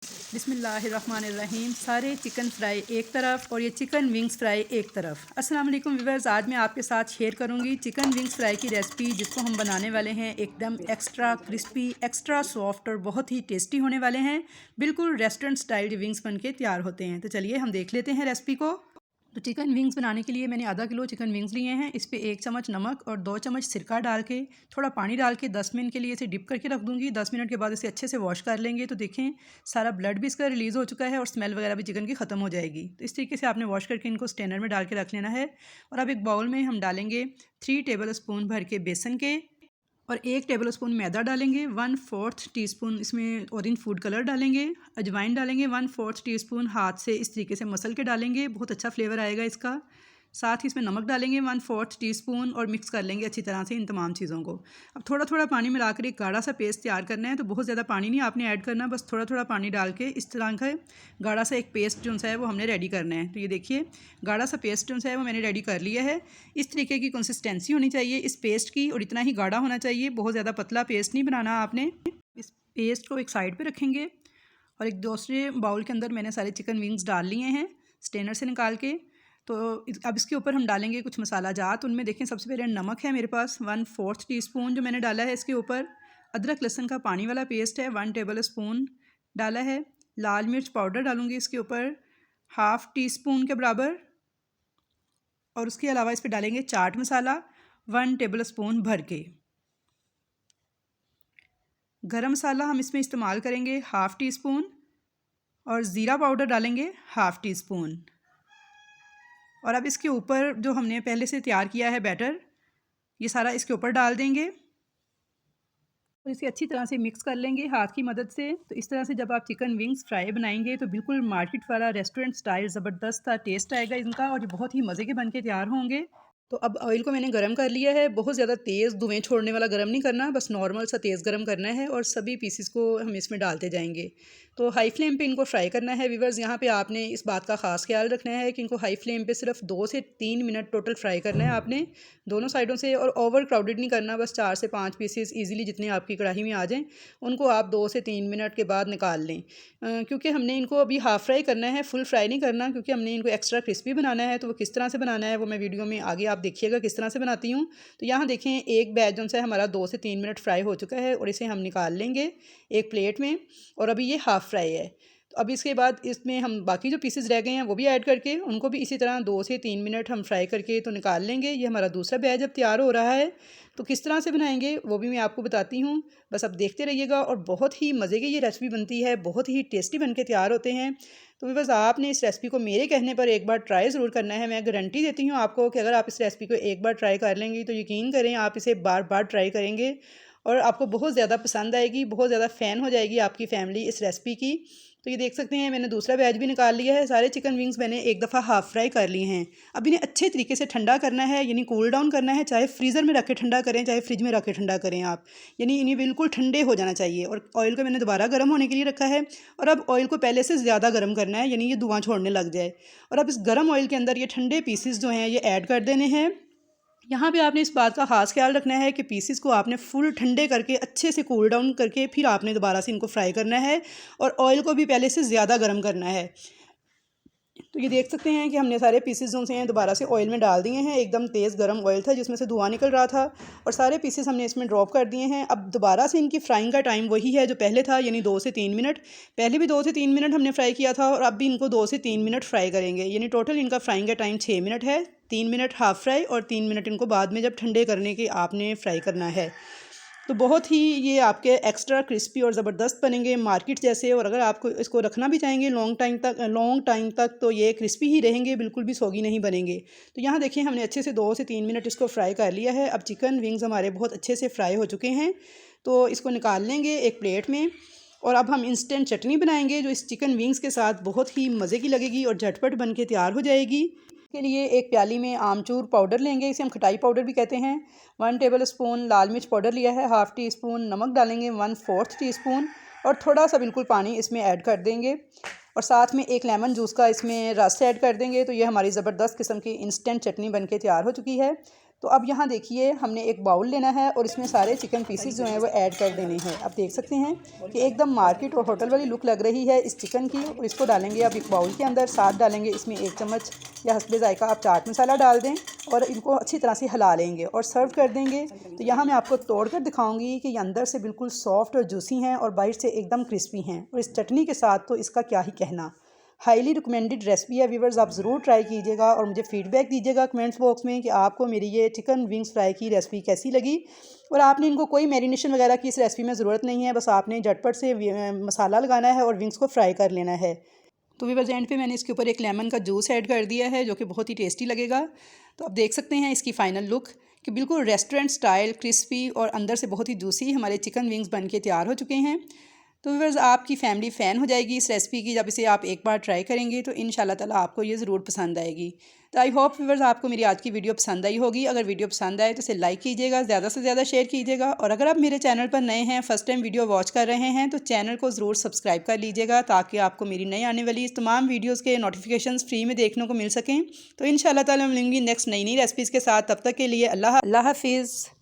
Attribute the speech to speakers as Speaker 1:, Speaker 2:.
Speaker 1: बिस्मिल्लाहिर्रहमानिर्रहीम। सारे chicken fry एक तरफ और ये चिकन विंग्स फ्राई एक तरफ। अस्सलाम वालेकुम व्यूअर्स, आज मैं आपके साथ शेयर करूंगी चिकन विंग्स फ्राई की रेसिपी, जिसको हम बनाने वाले हैं एकदम एक्स्ट्रा क्रिस्पी, एक्स्ट्रा सॉफ्ट और बहुत ही टेस्टी होने वाले हैं। बिल्कुल रेस्टोरेंट स्टाइल विंग्स बन के तैयार होते हैं। तो चलिए हम देख लेते हैं रेसिपी को। तो चिकन विंग्स बनाने के लिए मैंने आधा किलो चिकन विंग्स लिए हैं। इस पे 1 चम्मच नमक और 2 चम्मच सिरका डाल के थोड़ा पानी डाल के 10 मिनट के लिए इसे डिप करके रख दूँगी। 10 मिनट के बाद इसे अच्छे से वॉश कर लेंगे। तो देखें सारा ब्लड भी इसका रिलीज़ हो चुका है और स्मेल वगैरह भी चिकन की ख़त्म हो जाएगी। तो इस तरीके से आपने वॉश करके इनको स्टेनर में डाल के रख लेना है। और अब एक बाउल में हम डालेंगे 3 टेबल स्पून भर के बेसन के और 1 टेबल स्पून मैदा डालेंगे। 1/4 टीस्पून इसमें ऑरेंज फूड कलर डालेंगे। अजवाइन डालेंगे 1/4 टीस्पून, हाथ से इस तरीके से मसल के डालेंगे, बहुत अच्छा फ्लेवर आएगा इसका। साथ ही इसमें नमक डालेंगे 1/4 टीस्पून और मिक्स कर लेंगे अच्छी तरह से इन तमाम चीज़ों को। अब थोड़ा थोड़ा पानी मिलाकर एक गाढ़ा सा पेस्ट तैयार करना है। तो बहुत ज़्यादा पानी नहीं आपने ऐड करना, बस थोड़ा थोड़ा पानी डाल के इस तरह का गाढ़ा सा एक पेस्ट जो है वो हमने रेडी करना है। तो ये देखिए गाढ़ा सा पेस्ट जो है वो मैंने रेडी कर लिया है। इस तरीके की कंसिस्टेंसी होनी चाहिए इस पेस्ट की और इतना ही गाढ़ा होना चाहिए, बहुत ज़्यादा पतला पेस्ट नहीं बनाना आपने। इस पेस्ट को एक साइड पर रखेंगे और एक दूसरे बाउल के अंदर मैंने सारे चिकन विंग्स डाल लिए हैं स्टेनर से निकाल के। तो अब इसके ऊपर हम डालेंगे कुछ मसाला जात। उनमें देखें सबसे पहले नमक है मेरे पास 1/4 टीस्पून जो मैंने डाला है इसके ऊपर। अदरक लहसुन का पानी वाला पेस्ट है 1 टेबल स्पून डाला है। लाल मिर्च पाउडर डालूंगी इसके ऊपर 1/2 टीस्पून के बराबर। और उसके अलावा इस पर डालेंगे चाट मसाला 1 टेबल स्पून भर के। गरम मसाला हम इसमें इस्तेमाल करेंगे 1/2 टीस्पून और ज़ीरा पाउडर डालेंगे 1/2 टीस्पून। और अब इसके ऊपर जो हमने पहले से तैयार किया है बैटर, ये सारा इसके ऊपर डाल देंगे और इसे अच्छी तरह से मिक्स कर लेंगे हाथ की मदद से। तो इस तरह से जब आप चिकन विंग्स फ्राई बनाएंगे तो बिल्कुल मार्केट वाला रेस्टोरेंट स्टाइल ज़बरदस्त सा टेस्ट आएगा इनका और ये बहुत ही मज़े के बन के तैयार होंगे। तो अब ऑयल को मैंने गरम कर लिया है। बहुत ज़्यादा तेज़ धुएँ छोड़ने वाला गरम नहीं करना, बस नॉर्मल सा तेज़ गरम करना है और सभी पीसेस को हम इसमें डालते जाएंगे। तो हाई फ्लेम पे इनको फ्राई करना है व्यूअर्स। यहाँ पे आपने इस बात का ख़ास ख्याल रखना है कि इनको हाई फ्लेम पे सिर्फ 2 से 3 मिनट टोटल फ्राई करना है आपने दोनों साइडों से। और ओवर क्राउडेड नहीं करना, बस 4 से 5 पीसेस ईजिली जितने आपकी कढ़ाई में आ जाएँ उनको आप 2 से 3 मिनट के बाद निकाल लें। क्योंकि हमने इनको अभी हाफ़ फ्राई करना है, फुल फ्राई नहीं करना, क्योंकि हमने इनको एक्स्ट्रा क्रिस्पी बनाना है। तो वो किस तरह से बनाना है वो मैं वीडियो में आगे आप देखिएगा किस तरह से बनाती हूँ। तो यहाँ देखें एक बैच जो है हमारा 2 से 3 मिनट फ्राई हो चुका है और इसे हम निकाल लेंगे एक प्लेट में। और अभी ये हाफ़ फ्राई है। तो अब इसके बाद इसमें हम बाकी जो पीसेस रह गए हैं वो भी ऐड करके उनको भी इसी तरह 2 से 3 मिनट हम फ्राई करके तो निकाल लेंगे। ये हमारा दूसरा बैच अब तैयार हो रहा है। तो किस तरह से बनाएंगे वो भी मैं आपको बताती हूँ, बस अब देखते रहिएगा। और बहुत ही मज़े की ये रेसिपी बनती है, बहुत ही टेस्टी बन के तैयार होते हैं। तो बस आपने इस रेसिपी को मेरे कहने पर एक बार ट्राई ज़रूर करना है। मैं गारंटी देती हूँ आपको कि अगर आप इस रेसिपी को एक बार ट्राई कर लेंगी तो यकीन करें आप इसे बार बार ट्राई करेंगे और आपको बहुत ज़्यादा पसंद आएगी, बहुत ज़्यादा फ़ैन हो जाएगी आपकी फ़ैमिली इस रेसिपी की। तो ये देख सकते हैं मैंने दूसरा बैच भी निकाल लिया है। सारे चिकन विंग्स मैंने एक दफ़ा हाफ़ फ्राई कर लिए हैं। अब इन्हें अच्छे तरीके से ठंडा करना है, यानी कूल डाउन करना है। चाहे फ्रीज़र में रख के ठंडा करें, चाहे फ्रिज में रख के ठंडा करें आप, यानी इन्हें बिल्कुल ठंडे हो जाना चाहिए। और ऑयल को मैंने दोबारा गर्म होने के लिए रखा है और अब ऑयल को पहले से ज़्यादा गर्म करना है, यानी ये धुआं छोड़ने लग जाए। और अब इस गर्म ऑयल के अंदर ये ठंडे पीसेस जो हैं ये ऐड कर देने हैं। यहाँ पे आपने इस बात का ख़ास ख्याल रखना है कि पीसेस को आपने फुल ठंडे करके अच्छे से कूल डाउन करके फिर आपने दोबारा से इनको फ्राई करना है और ऑयल को भी पहले से ज़्यादा गर्म करना है। तो ये देख सकते हैं कि हमने सारे पीसेस जो से हैं दोबारा से ऑयल में डाल दिए हैं। एकदम तेज़ गर्म ऑयल था जिसमें से धुआं निकल रहा था और सारे पीसेस हमने इसमें ड्रॉप कर दिए हैं। अब दोबारा से इनकी फ्राइंग का टाइम वही है जो पहले था, यानी 2 से 3 मिनट। पहले भी 2 से 3 मिनट हमने फ्राई किया था और अब भी इनको 2 से 3 मिनट फ्राई करेंगे, यानी टोटल इनका फ्राइंग का टाइम 6 मिनट है। 3 मिनट हाफ़ फ्राई और 3 मिनट इनको बाद में जब ठंडे करने के आपने फ्राई करना है। तो बहुत ही ये आपके एक्स्ट्रा क्रिस्पी और ज़बरदस्त बनेंगे मार्केट जैसे। और अगर आपको इसको रखना भी चाहेंगे लॉन्ग टाइम तक तो ये क्रिस्पी ही रहेंगे, बिल्कुल भी सॉगी नहीं बनेंगे। तो यहाँ देखिए हमने अच्छे से 2 से 3 मिनट इसको फ्राई कर लिया है। अब चिकन विंग्स हमारे बहुत अच्छे से फ्राई हो चुके हैं। तो इसको निकाल लेंगे एक प्लेट में और अब हम इंस्टेंट चटनी बनाएंगे जो इस चिकन विंग्स के साथ बहुत ही मज़े की लगेगी और झटपट बन के तैयार हो जाएगी। के लिए एक प्याली में आमचूर पाउडर लेंगे, इसे हम खटाई पाउडर भी कहते हैं। 1 टेबल स्पून लाल मिर्च पाउडर लिया है, 1/2 टीस्पून नमक डालेंगे, 1/4 टीस्पून और थोड़ा सा बिल्कुल पानी इसमें ऐड कर देंगे और साथ में एक लेमन जूस का इसमें रस ऐड कर देंगे। तो ये हमारी ज़बरदस्त किस्म की इंस्टेंट चटनी बनके तैयार हो चुकी है। तो अब यहाँ देखिए हमने एक बाउल लेना है और इसमें सारे चिकन पीसेस जो हैं वो ऐड कर देने हैं। आप देख सकते हैं कि एकदम मार्केट और होटल वाली लुक लग रही है इस चिकन की। और इसको डालेंगे अब एक बाउल के अंदर। साथ डालेंगे इसमें 1 चम्मच या हस्बे जायका आप चाट मसाला डाल दें और इनको अच्छी तरह से हिला लेंगे और सर्व कर देंगे। तो यहाँ मैं आपको तोड़ कर दिखाऊँगी कि ये अंदर से बिल्कुल सॉफ्ट और जूसी हैं और बाहर से एकदम क्रिस्पी हैं। और इस चटनी के साथ तो इसका क्या ही कहना। हाईली रिकमेंडेड रेसिपी है व्यूवर्स, आप ज़रूर ट्राई कीजिएगा और मुझे फ़ीडबैक दीजिएगा कमेंट्स बॉक्स में कि आपको मेरी ये चिकन विंग्स फ्राई की रेसिपी कैसी लगी। और आपने इनको कोई मैरिनेशन वगैरह की इस रेसिपी में ज़रूरत नहीं है, बस आपने झटपट से मसाला लगाना है और विंग्स को फ्राई कर लेना है। तो व्यूवर्स एंड पे मैंने इसके ऊपर एक लेमन का जूस ऐड कर दिया है जो कि बहुत ही टेस्टी लगेगा। तो आप देख सकते हैं इसकी फ़ाइनल लुक कि बिल्कुल रेस्टोरेंट स्टाइल क्रिस्पी और अंदर से बहुत ही जूसी हमारे चिकन विंग्स बन के तैयार हो चुके हैं। तो व्यूअर्स आपकी फैमिली फ़ैन हो जाएगी इस रेसिपी की जब इसे आप एक बार ट्राई करेंगे तो इंशाल्लाह ताला आपको ये ज़रूर पसंद आएगी। तो आई होप व्यूअर्स आपको मेरी आज की वीडियो पसंद आई होगी। अगर वीडियो पसंद आए तो इसे लाइक कीजिएगा, ज़्यादा से ज़्यादा शेयर कीजिएगा। और अगर आप मेरे चैनल पर नए हैं, फ़र्स्ट टाइम वीडियो वॉच कर रहे हैं तो चैनल को ज़रूर सब्सक्राइब कर लीजिएगा ताकि आपको मेरी नई आने वाली इस तमाम वीडियोज़ के नोटिफिकेशन फ्री में देखने को मिल सकें। तो इंशाल्लाह ताला मिलूंगी नेक्स्ट नई रेसिपीज़ के साथ। तब तक के लिए अल्लाह हाफ़िज़।